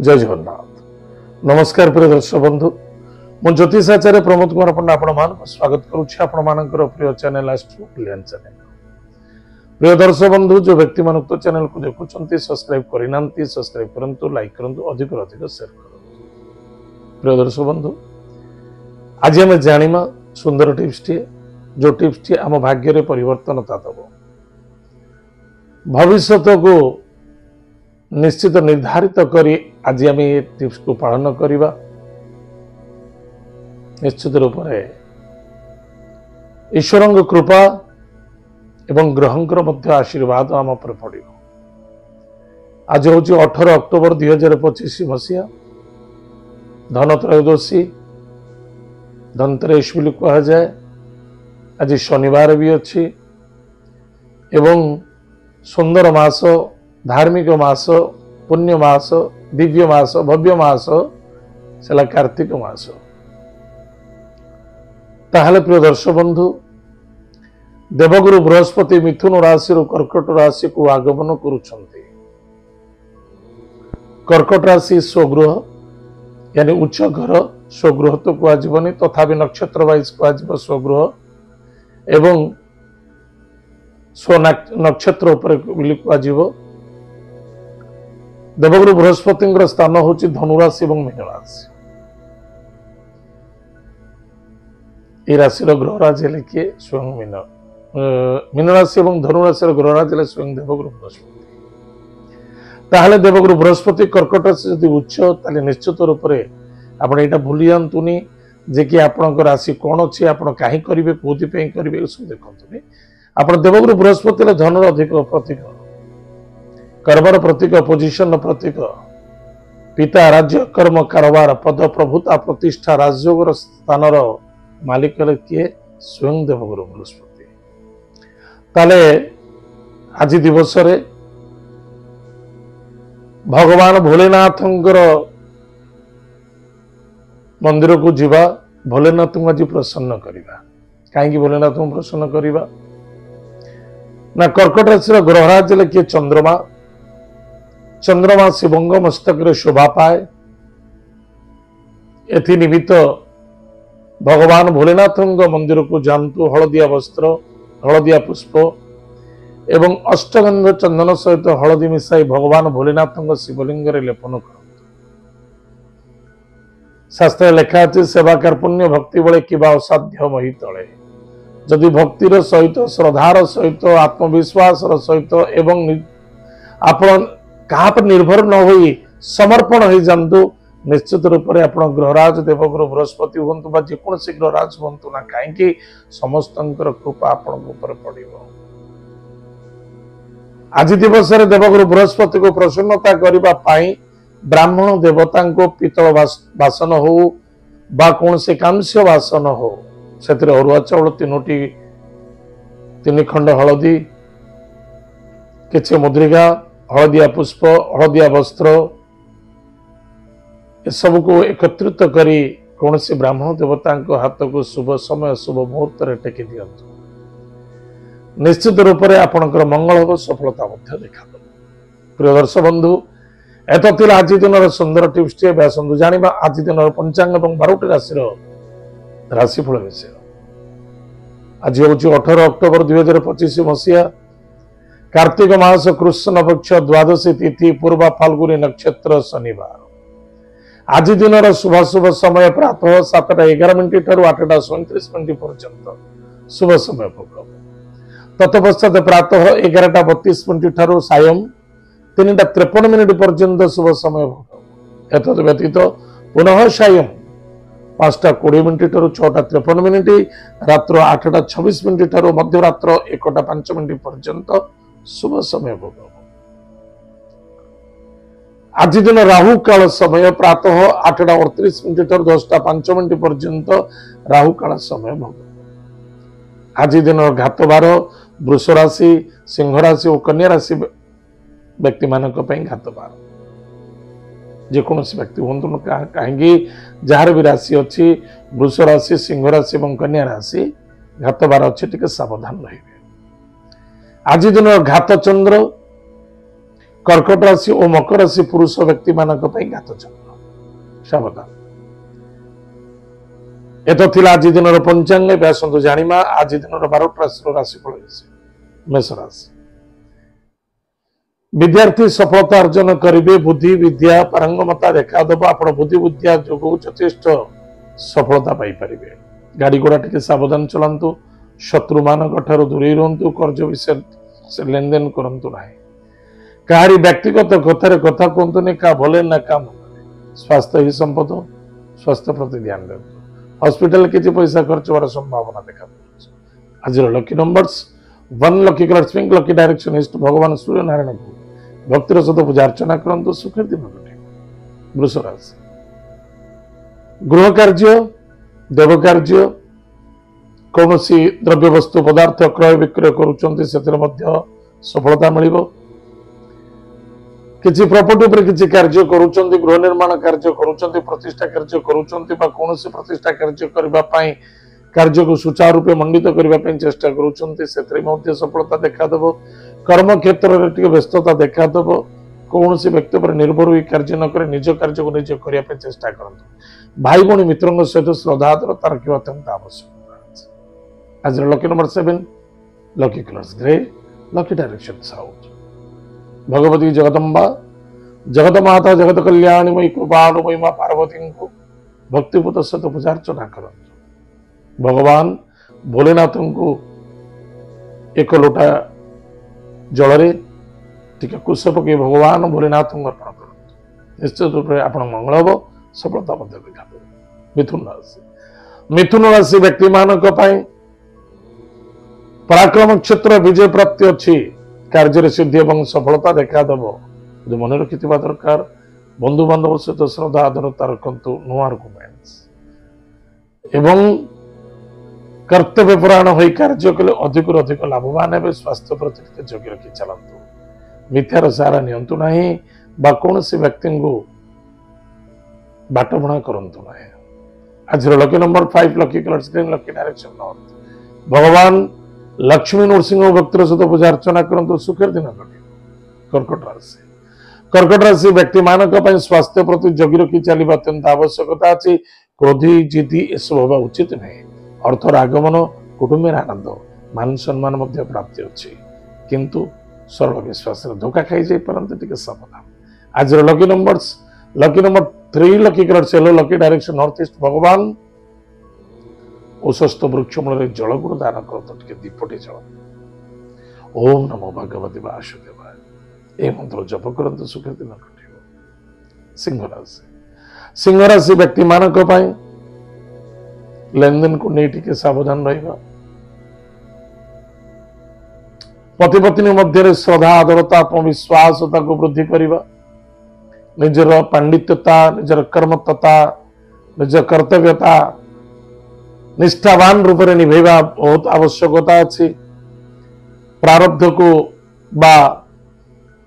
जय जगन्नाथ। नमस्कार प्रिय दर्शक बंधु, मु ज्योतिषाचार्य प्रमोद कुमार पंडा आपण स्वागत करुच्ची आपण प्रिय चैनल एस्ट्रो ब्रिलियंट चैनल। प्रिय दर्शक बंधु, जो व्यक्ति मान उक्त चैनल को देखुं सब्सक्राइब करना सब्सक्राइब करंतु, लाइक करंतु, अधिक अधिक शेयर करंतु। प्रिय दर्शक बंधु, आज आम जानिमा सुंदर टिप्स टी, जो टिप्स टी आम भाग्य रे परिवर्तन दब, भविष्यत को निश्चित निर्धारित करी आज आम ये टिप्स को पालन करवा। निश्चित रूप से ईश्वर कृपा एवं ग्रहंकर मध्य आशीर्वाद आम पर पड़। आज हूँ 18 अक्टोबर 2025 मसीहा, धन त्रयोदशी, धनतेरस भी कह जाए। आज शनिवार भी अच्छी एवं सुंदर मास, धार्मिक मास, पुण्य मास, दिव्य मास, भव्य मास सेला कार्तिक मास। ताहले प्रिय दर्शक बंधु, देवगुरु बृहस्पति मिथुन राशि कर्कट राशि को आगमन करुछंती। कर्कट राशि स्वगृह यानी उच्च घर, स्वगृह तो कहजबनी, तथापि नक्षत्र वाइज कह स्वगृह एवं स्व नक्षत्र उपर कह। देवगुरु बृहस्पति स्थान हूँ धनुराशि और मीन राशि। ये राशि ग्रहराज है किए स्वयं मीन राशि और धनुराशि ग्रहराज है स्वयं देवगुरु बृहस्पति। ताहले देवगुरु बृहस्पति कर्कट राशि जदि उच्च, ताले निश्चित रूप से आप यहाँ भूली जातुनि जे कि आपण राशि कौन अच्छी, आप कहीं करेंगे, कौन करेंगे, सब देखते। आप देवगुरु बृहस्पति धनर अधिक प्रतीक, कर्मर प्रतीक, पोजिशन प्रतीक, पिता, राज्य, कर्म, कारोबार, पद, प्रभुता, प्रतिष्ठा, राजयोगर स्थान मालिक किए स्वयं देवगुरु बृहस्पति। ताले आज दिवस रे भगवान भोलेनाथंकर मंदिर को जीवा, भोलेनाथ को आज प्रसन्न करवा। कहीं भोलेनाथ को प्रसन्न करवा ना, कर्कट राशि ग्रहराज किए चंद्रमा। चंद्रमा शिवंग मस्तक शोभा पाए। एथि निमित्त भगवान भोलेनाथ मंदिर को जातु, हलदिया वस्त्र, हलदिया पुष्प एवं अष्टगंध चंदन सहित हलदी मिसाई भगवान भोलेनाथ शिवलिंग लेपन कर। शास्त्र लेखा अच्छे सेवा कार्पुण्य भक्ति बड़े किबा असाध्य मही तले। जदि भक्तिर सहित, श्रद्धार सहित, आत्मविश्वास सहित एवं आपण कहा पर निर्भर न होई समर्पण हो जातु, निश्चित रूप से आप ग्रहराज देवगुरु बृहस्पति हूँ जेकोसी ग्रहराज हूँ ना कहीं समस्त कृपा आपण पड़। आज दिवस देवगुरु बृहस्पति को प्रसन्नता करने ब्राह्मण देवता को पितल बासन हो बा कौन से कांस्य बासन हो, से अरुआ चाउल 3 खंड हलदी, किसी मुद्रिका, हलदिया पुष्प, हलदिया वस्त्र, सब को एकत्रित करी कौन से ब्राह्मण देवता हाथ को शुभ समय शुभ मुहूर्त टेकी दिंतु। निश्चित रूप से आपंकर मंगल हम, सफलता देखा। प्रिय दर्शक बंधु, एत आज दिन सुंदर टिप्स टी आसतु जाना आज दिन पंचांग और 12टी राशि राशिफल विषय। आज हूँ 18 अक्टोबर 2025 मसीहा, कार्तिक मास कृष्ण पक्ष द्वादशी तिथि, पूर्वा फाल्गुनी नक्षत्र, शनिवार। आज दिन शुभाशुभ समय प्रातः 7:11 ठारू 8:37 पर्यंत शुभ समय भोग। तत्पश्चात प्रातः 11:32 ठारू सायं 3:53 पर्यंत शुभ समय भोग। एतद व्यतीत पुनः सायं 5:20 ठारू 6:53, रात्र 8:26 ठारू मध्यरात्र 1:05 पर्यंत शुभ समय भोग। आज दिन राहु काल समय प्रातः 8:38 ठारू 10:05 पर्यंत राहु काल समय भोग। आज दिन घात बार वृष राशि, सिंह राशि और कन्या राशि व्यक्ति मान घात बार। जेकोसी व्यक्ति हूँ कहीं जार भी राशि अच्छी, वृष राशि, सिंह राशि और कन्या राशि घात बार अच्छे टे सावधान रहे। आज दिन घात चंद्र, कर्कट राशि और मकर राशि पुरुष व्यक्ति मानक घात चक्र सावधान। एत थिला आज दिन पंचांग आसतु जानिमा आज दिन 12 राशिफल मेष राशि। विद्यार्थी सफलता अर्जन करेंगे बुद्धि विद्या पारंगमता देखादेव आप बुद्धि विद्या जो यथेष्ट सफलता पाइपर। गाड़ी घोड़ा टे सावधान चलांतु शत्रु मान दूरे रुहतु कर्ज विषय से लेन देन करूँ ना कहारी व्यक्तिगत कथार कथा कहतुनि क्या भले ना क्या मन। स्वास्थ्य ही संपद स्वास्थ्य प्रति ध्यान दिंतु हॉस्पिटल किसी पैसा खर्च होवार संभावना देखा आज lucky numbers 1 lucky colour pink lucky direction east भगवान सूर्य नारायण को भक्तिर सहित पूजा अर्चना करंतु सुखर दिन कटे। वृष राशि गृह कार्य देव कार्य कौन द्रव्य वस्तु पदार्थ क्रय विक्रय करुँच सफलता मिल किसी प्रॉपर्टी पर किसी कार्य करुँच गृह निर्माण कार्य करुँच प्रतिष्ठा कार्य करुँच कौन प्रतिष्ठा कार्य करने कार्य को सुचारू रूपे मंडित करने चेष्टा करुँच सफलता देखादेव कर्म क्षेत्र में व्यस्तता देखादेव कौन व्यक्ति पर निर्भर हुई कार्य न कर निज कार्य को निज करने चेष्टा करते भाई भौणी मित्रों सहित श्रद्धादरता रखा अत्यंत आवश्यक। आज lucky number 7 lucky colours grey lucky direction south. Bhagwati Jagdamba जगत माता जगत कल्याणी मई कृपाणुमयी मां पार्वती को भक्तिपूत सहित पूजा अर्चना कर भगवान भोलेनाथ को एक लोटा जल टिके कुश पकई भगवान भोलेनाथ को अर्पण कर निश्चित रूप से आप मंगल हम सफलता देखा। मिथुन राशि व्यक्ति मानक पराक्रम क्षेत्र विजय प्राप्ति अच्छी कार्य सिद्धि और सफलता देखादेव जो मन रखि दरकार बंधु बांधव सहित श्रद्धा आदरता रखु नो आर्गुमेंट्स एवं कर्तव्यपरायण हो कार्य कले अधिक अधिक लाभवान हे स्वास्थ्य प्रति जगि रखी चलतु मिथ्यार सहारा नियंतु नहीं बा कौन व्यक्ति को बाटबणा करंतु नहीं। आज lucky number 5 lucky colours green lucky direction north भगवान लक्ष्मी नरसिंह भक्तर सहित पूजा अर्चना करंतु सुखर दिन कटे। कर्कट राशि व्यक्ति मानक स्वास्थ्य प्रति जगि रखी चलने अत्यंत आवश्यकता अच्छी क्रोधी जिदी एसब हवा उचित नहीं। अर्थर आगमन कुटुंब आनंद मान सम्मान प्राप्ति अच्छी किंतु सरल विश्वास धोखा खाई जाई परंतु टिके सावधान। आज lucky number 3 lucky colour yellow lucky direction north east भगवान औषस्थ वृक्ष मूल जल गुण दान कर दीपटे जल ओम नमो भगवती वासुदेवाय ए मंत्र जप करंतु सुख दिन कटे। सिंह राशि व्यक्ति मानक लेन देन को नहीं टिके सावधान रहिबा पति पत्नी मध्य श्रद्धा आदरता आत्मविश्वास को वृद्धि करवा निजर पांडित्यता निजर कर्मतता निज कर्तव्यता निष्ठावान रूप से निभेवा बहुत आवश्यकता अच्छी। प्रारब्ध को बा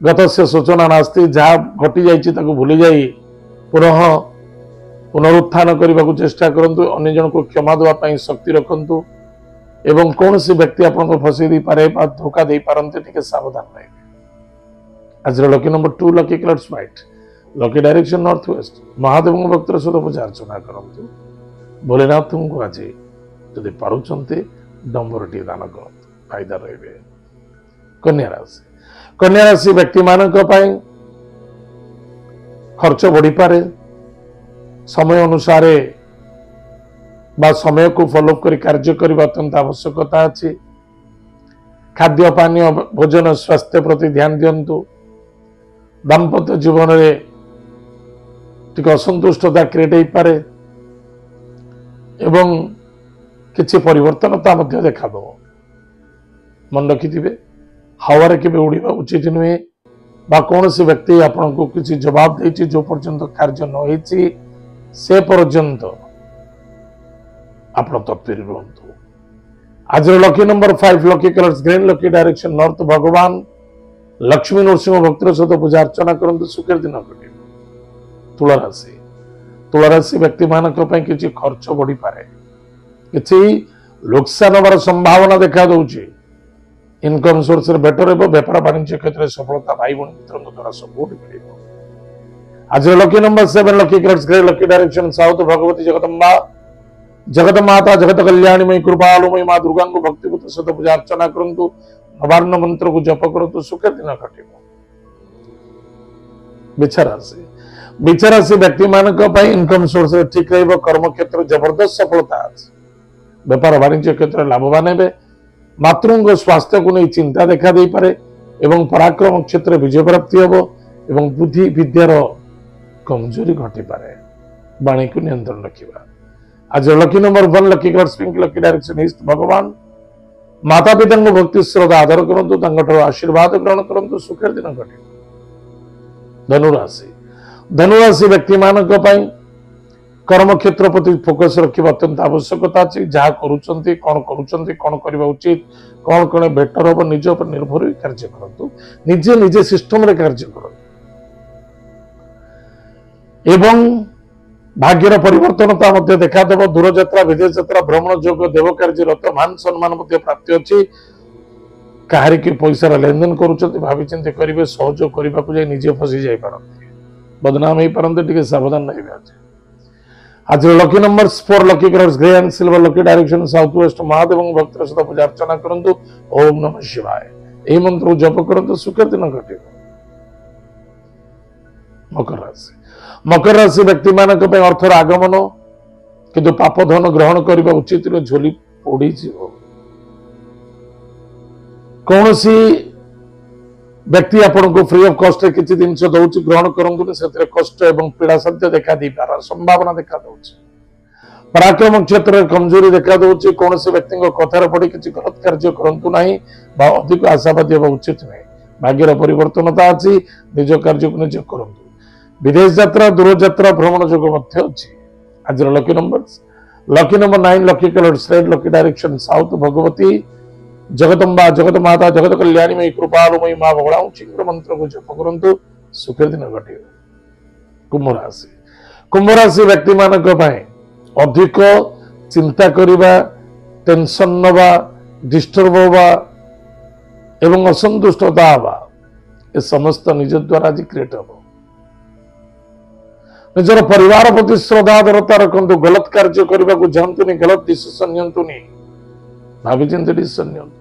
गत से सूचना नास्ती जहाँ घटी जाइए भूली जाई पुनः पुनरुत्थान करने को चेष्टा करंतु अन्य जन को क्षमा देवाई शक्ति रखंतु एवं कौन सी व्यक्ति आपको फसई दे पारे धोखा दे पारंते टिके सावधान रहे। आज lucky number 2 lucky colours white lucky direction north west Mahadev भक्तर सहित पूजा अर्चना करंतु भोलेनाथ को आज जदि पारुचंते डंबर टी दान कर फायदा रहे। कन्या राशि व्यक्ति मानक खर्च बढ़ी पारे समय अनुसार बा समय को फॉलो कर कार्य करने अत्यंत आवश्यकता अच्छी। खाद्य पानीय भोजन स्वास्थ्य प्रति ध्यान दिंतु दाम्पत्य जीवन में टिके असंतुष्टता क्रिएट हो पारे एवं किसी परिवर्तनता देखा दो मन रखिथे हवारे के उड़ा उचित नुहे बा कौन सी व्यक्ति आपन को किसी जवाब देती जो पर्यंत कार्य न होती से पर्यंत आप तत्पर रुहतु। आज lucky number 5 lucky colours green lucky direction north भगवान लक्ष्मी नरसिंह भक्तर सहित पूजा अर्चना करंतु सुखर दिन कटे। तुला राशि व्यक्ति मानक किसी खर्च बढ़ी पारे किसी लोकसान हमार संभावना देखा दौची इनकम सोर्स बेटर हो व्यापार वाणिज्य क्षेत्र में सफलता भाई भाई मित्रों द्वारा सपोर्ट मिल आज lucky number 7 lucky colours grey lucky direction south Bhagwati जगत माता जगत कल्याणीमयी कृपालुमयी मां दुर्गा को भक्तिपूत सहित पूजा अर्चना करंतु नवार्ण मंत्र को जप करंतु सुख दिन कटिब बिछराशि व्यक्ति मान इनकम सोर्स ठीक रही कर्म क्षेत्र जबरदस्त सफलता अच्छे व्यापार वाणिज्य क्षेत्र लाभवान हे मातृ स्वास्थ्य को नहीं चिंता देखा दे पारे एवं पराक्रम क्षेत्र विजय प्राप्ति हम एवं बुद्धि विद्यार कमजोरी घटी पारे वाणी को नियंत्रण रखा आज lucky number 1 lucky colours pink lucky direction east भगवान माता पिता भक्ति श्रद्धा आदर करूँ आशीर्वाद ग्रहण करूँ सुखर दिन घटे धनुराशि व्यक्ति मान कर्म क्षेत्र प्रति फोकस रखा अत्यंत आवश्यकता अच्छी जहाँ कौन करवा उचित कौन कौन बेटर हम निज पर निर्भर कार्य करूँ निजे निजे सिस्टम रे कार्य करूँ एवं भाग्यर परिवर्तनता देखादेव दूरयात्रा विदेश यात्रा भ्रमण जोग देव कार्य रत मान सम्मान प्राप्त अच्छी कहार की पैसार लेनदेन करुँच करेंगे सहयोग करने को निजे फसी जापे बदनाम हो पारते सावधान रही आज lucky number 4 lucky colours grey and silver lucky direction south west Mahadev भक्त सहित पूजा अर्चना करंतु ओम नमः शिवाय यही मंत्र जप करंतु सुखर दिन घटे मकर राशि व्यक्ति मान अर्थर आगमन किंतु पाप धन ग्रहण करने उचित झोली पोड़ी कौन व्यक्ति आपन को फ्री ऑफ कॉस्ट किसी जिन दौर ग्रहण करूँ से कष्ट एवं पीड़ा साध्य देखा दी पार संभावना देखा दूसरी पराक्रम क्षेत्र में कमजोरी देखा दूसरी कौन से व्यक्ति कथार पड़ी किसी गलत कार्य करूँ ना अधिक आशावादी होगा उचित नहीं भाग्यर परिवर्तनता अच्छी निज कार्य को निज करूँ विदेश यात्रा दूरयात्रा भ्रमण जोग अच्छी आज lucky number 9 lucky colours red lucky direction south Bhagwati Jagdamba जगत माता जगत कल्याणीमयी कृपालुमयी मां भगवान शीघ्र मंत्र को जप करंतु सुखर दिन घटे कुंभ राशि व्यक्ति मान अधिक चिंता करवा टेंशन नवा डिस्टर्ब हवा एवं असंतुष्टता हवा ए समस्त निज द्वारा आज क्रिएट हम निजर परिवार प्रति श्रद्धादरता रखु गलत कार्य करने को जातुनि गलत डिसीजन नियंतुनि भावी चिंत डिसीजन नियंतु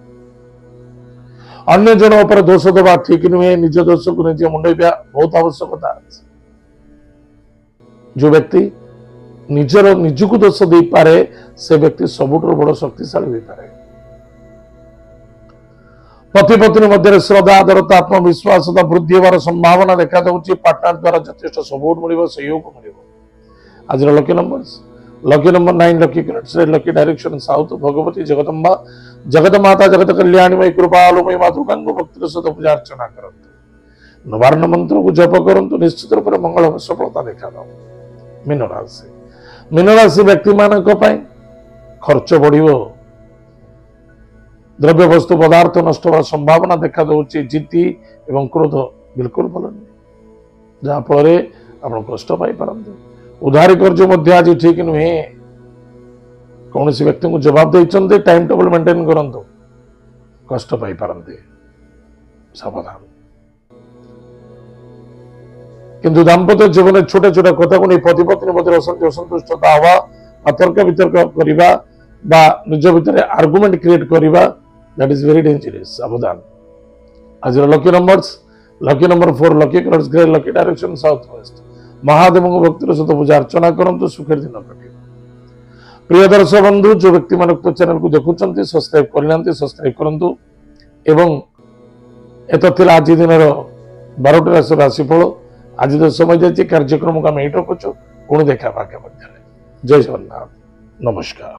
अन्य जन पर दोष दबा ठीक नुहे निज दोष को निजे मुंडा बहुत आवश्यकता जो व्यक्ति निजर निजक दोष दे पारे से व्यक्ति सबुठ बड़ शक्तिशाली हो पारे पति पत्नी मध्य श्रद्धा आदरता आत्मविश्वास वृद्धि होवार संभावना देखा दूसरी पार्टनर द्वारा यथेष सपोर्ट मिल सहयोग मिल आज lucky number 9 lucky colours lucky direction south Bhagwati Jagdamba जगत माता जगत कल्याणीमयी कृपालुमयी मां दुर्गा भक्त सहित पूजा अर्चना करंतु नवार्ण मंत्र को जप करंतु निश्चित रूप से मंगल सफलता देखा दो मीन राशि व्यक्ति मान खर्च बढ़ियो द्रव्य वस्तु पदार्थ नष्ट होवार संभावना देखा दूसरी जिद्दी एवं क्रोध बिल्कुल भल नहीं जहाँफल आप कष्ट पाई पारते उधारी कर्ज आज ठीक नुहे कौन सी व्यक्ति को जवाब देते टाइम टेबल मेंटेन करंतु कष्ट पाई पारते सावधान किंतु दाम्पत्य जीवन छोटे छोटे कथा को नहीं पति पत्नी मध्य असंतुष्टता हवा तर्क वितर्क करवा निज भितर आर्गुमेंट क्रिएट करवा दैट इज वेरी डेंजरस सावधान आज lucky number 4 lucky colours grey lucky direction south west Mahadev भक्ति सहित पूजा अर्चना करंतु सुखर दिन कटे प्रिय दर्शक बंधु जो व्यक्ति मान चैनल को देखुं सब्सक्राइब करना सब्सक्राइब करंतु एवं एत आज दिन 12टी राशि राशिफल आज तो समय जाइए कार्यक्रम को आम यही रखुचु पुणी देखा जय जगन्नाथ नमस्कार।